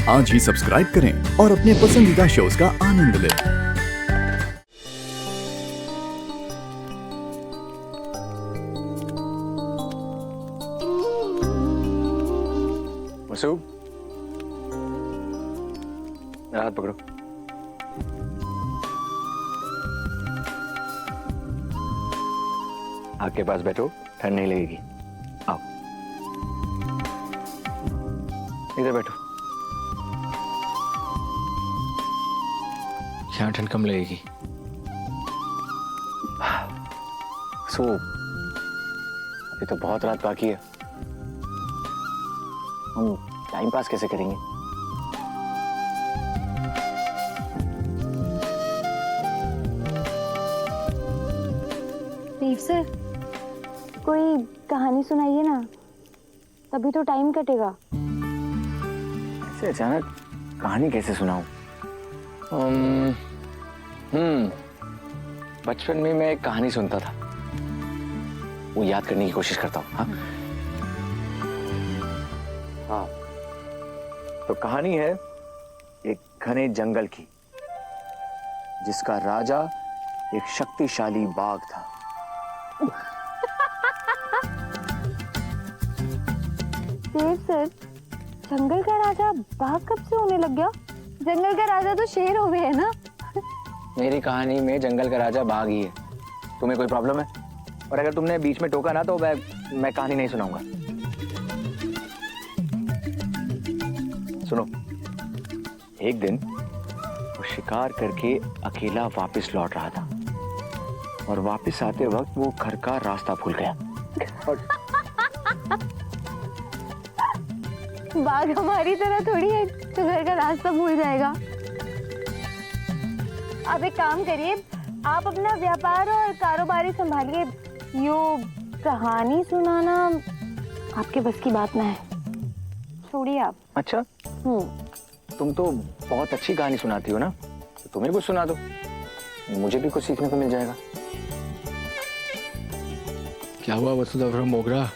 आज ही सब्सक्राइब करें और अपने पसंदीदा शोज का आनंद लें। मसूद, मेरा हाथ पकड़ो। आग के पास बैठो, ठंड नहीं लगेगी। आओ, इधर बैठो। यहाँ ठंड कम लगेगी। सो अभी तो बहुत रात बाकी है, हम टाइम पास कैसे करेंगे? देव सर, कोई कहानी सुनाइए ना, तभी तो टाइम कटेगा। ऐसे अचानक कहानी कैसे सुनाऊं? बचपन में मैं एक कहानी सुनता था, वो याद करने की कोशिश करता हूँ। हाँ, तो कहानी है एक घने जंगल की, जिसका राजा एक शक्तिशाली बाघ था। देव सर, जंगल का राजा बाघ कब से होने लग गया? जंगल का राजा तो शेर हो गया है ना। मेरी कहानी में जंगल का राजा बाघ ही है। तुम्हें कोई प्रॉब्लम है? और अगर तुमने बीच में टोका ना तो मैं कहानी नहीं सुनाऊंगा। सुनो, एक दिन वो शिकार करके अकेला वापस लौट रहा था और वापस आते वक्त वो घर का रास्ता भूल गया। और बाघ हमारी तरह थोड़ी है तो घर का रास्ता भूल जाएगा। आप एक काम करिए, आप अपना व्यापार और कारोबारी संभालिए। यो कहानी सुनाना आपके बस की बात ना है, छोड़िए आप। अच्छा, तुम तो बहुत अच्छी कहानी सुनाती हो ना, तो तुम्हें कुछ सुना दो, मुझे भी कुछ सीखने को मिल जाएगा। क्या हुआ वसुधा फ्रॉम मोगरा?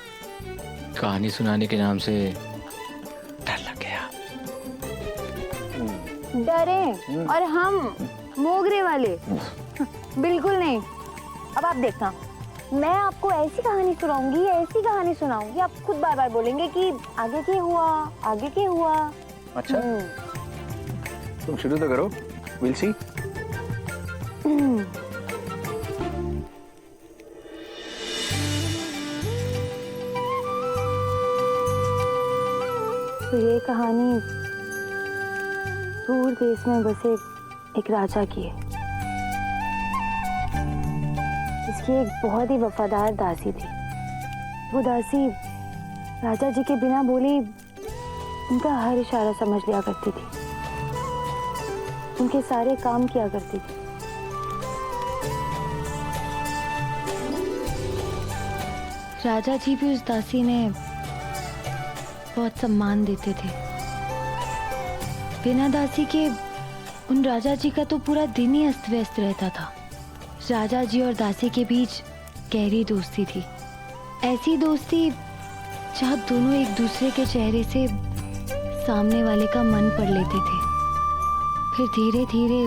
कहानी सुनाने के नाम से डर लग गया। डरे और हम मोगरे वाले बिल्कुल नहीं। अब आप देखना, मैं आपको ऐसी कहानी सुनाऊंगी, आप खुद बार बार बोलेंगे कि आगे क्या हुआ, आगे क्या हुआ। अच्छा, तुम शुरू तो करो, विल सी। तो ये कहानी दूर देश में बसे एक राजा की है। इसकी एक बहुत ही वफादार दासी थी। वो दासी राजा जी के बिना बोली उनका हर इशारा समझ लिया करती थी, उनके सारे काम किया करती थी। राजा जी भी उस दासी ने बहुत सम्मान देते थे। बिना दासी के उन राजा जी का तो पूरा दिन ही अस्त व्यस्त रहता था। राजा जी और दासी के बीच गहरी दोस्ती थी, ऐसी दोस्ती जहाँ दोनों एक दूसरे के चेहरे से सामने वाले का मन पढ़ लेते थे। फिर धीरे धीरे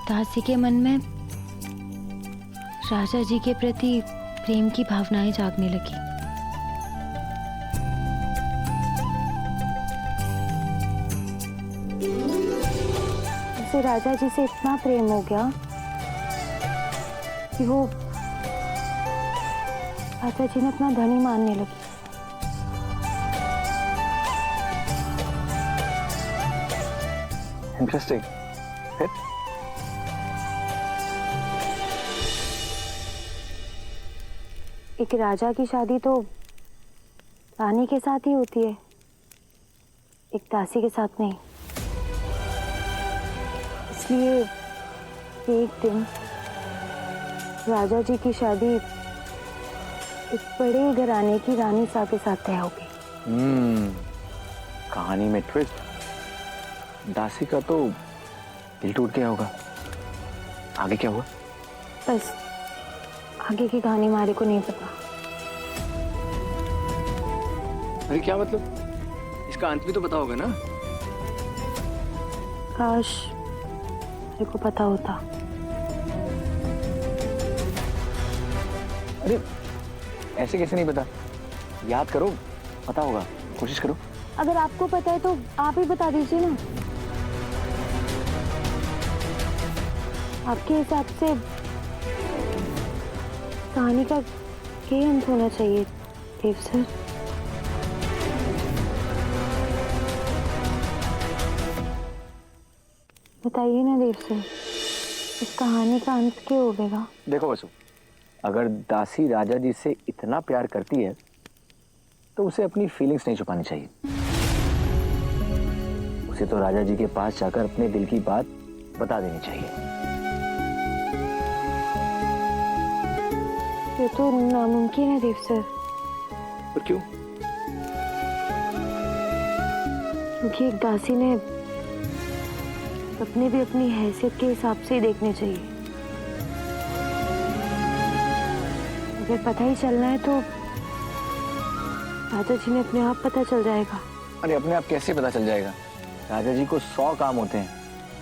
दासी के मन में राजा जी के प्रति प्रेम की भावनाएं जागने लगी। उसे राजा जी से इतना प्रेम हो गया कि वो राजा जी ने अपना धनी मानने लगी। इंटरेस्टिंग। फिर एक राजा की शादी तो रानी के साथ ही होती है, एक दासी के साथ नहीं। इसलिए एक दिन राजा जी की शादी एक बड़े घराने की रानी सा के साथ तय हो गई। कहानी में ट्विस्ट, दासी का तो दिल टूट गया होगा। आगे क्या हुआ? बस आगे की कहानी हमारे को नहीं पता। अरे क्या मतलब? इस इसका अंत भी तो पता होगा ना। काश मेरे को पता होता। अरे ऐसे कैसे नहीं पता, याद करो, पता होगा, कोशिश करो। अगर आपको पता है तो आप ही बता दीजिए ना। आपके हिसाब से कहानी का क्या अंत होना चाहिए देव सर? बताइए ना देव सर, इस कहानी का अंत क्या होगा? देखो वसु, अगर दासी राजा जी से इतना प्यार करती है तो उसे अपनी फीलिंग्स नहीं छुपानी चाहिए। उसे तो राजा जी के पास जाकर अपने दिल की बात बता देनी चाहिए। ये तो नामुमकिन है देव सर। पर क्यों? क्योंकि एक दासी ने अपने भी अपनी हैसियत के हिसाब से ही देखने चाहिए। अगर पता ही चलना है तो राजा जी ने अपने आप पता चल जाएगा। अरे अपने आप कैसे पता चल जाएगा? राजा जी को 100 काम होते हैं,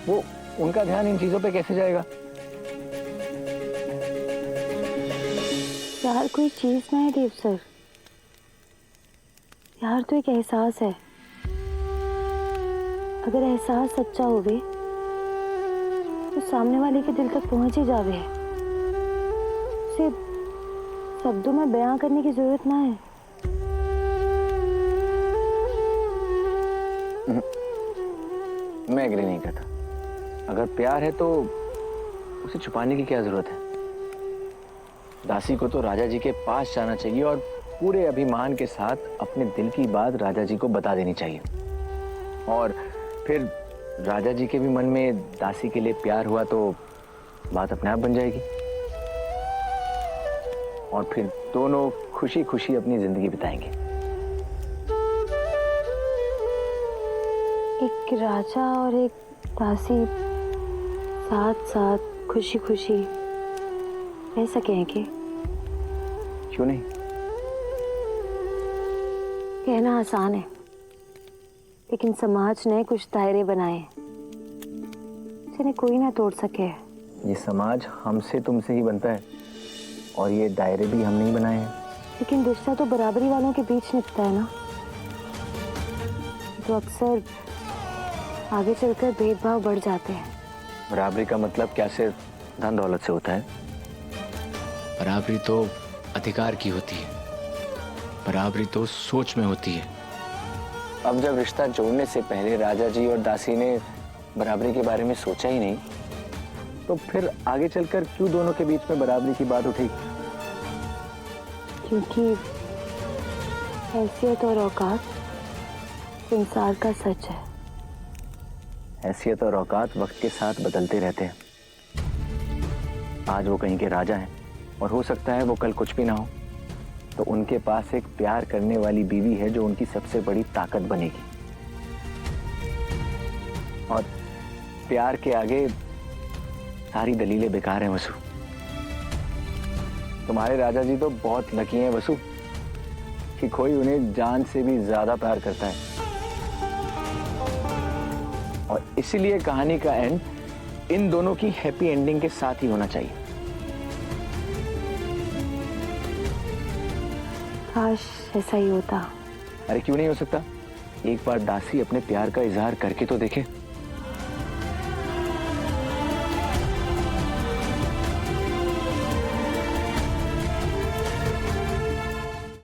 वो उनका ध्यान इन चीजों पे कैसे जाएगा? प्यार कोई चीज ना है देव सर, प्यार तो एक एहसास है। अगर एहसास सच्चा होवे तो सामने वाले के दिल तक पहुंच ही जावे। उसे शब्दों में बयां करने की जरूरत ना है। मैं एग्री नहीं करता। अगर प्यार है तो उसे छुपाने की क्या जरूरत है? दासी को तो राजा जी के पास जाना चाहिए और पूरे अभिमान के साथ अपने दिल की बात राजा जी को बता देनी चाहिए। और फिर राजा जी के भी मन में दासी के लिए प्यार हुआ तो बात अपने आप बन जाएगी और फिर दोनों खुशी खुशी अपनी जिंदगी बिताएंगे। एक राजा और एक दासी साथ साथ खुशी खुशी रह सके हैं कि? क्यों नहीं? कहना आसान है, लेकिन समाज ने कुछ दायरे बनाए जिन्हें कोई ना तोड़ सके। ये समाज हमसे तुमसे ही बनता है और ये दायरे भी हमने ही बनाए हैं। लेकिन रिश्ता तो बराबरी वालों के बीच निपटता है ना, तो अक्सर आगे चलकर भेदभाव बढ़ जाते हैं। बराबरी का मतलब क्या सिर्फ धन दौलत से होता है? बराबरी तो अधिकार की होती है, बराबरी तो सोच में होती है। अब जब रिश्ता जोड़ने से पहले राजा जी और दासी ने बराबरी के बारे में सोचा ही नहीं, तो फिर आगे चलकर क्यों दोनों के बीच में बराबरी की बात उठेगी? क्योंकि हैसियत और औकात संसार का सच है। हैसियत और औकात वक्त के साथ बदलते रहते हैं। आज वो कहीं के राजा हैं और हो सकता है वो कल कुछ भी ना हो, तो उनके पास एक प्यार करने वाली बीवी है जो उनकी सबसे बड़ी ताकत बनेगी। और प्यार के आगे सारी दलीलें बेकार हैं वसु। तुम्हारे राजा जी तो बहुत लकी हैं वसु कि कोई उन्हें जान से भी ज्यादा प्यार करता है। और इसीलिए कहानी का एंड इन दोनों की हैप्पी एंडिंग के साथ ही होना चाहिए। काश ऐसा ही होता। अरे क्यों नहीं हो सकता? एक बार दासी अपने प्यार का इजहार करके तो देखे।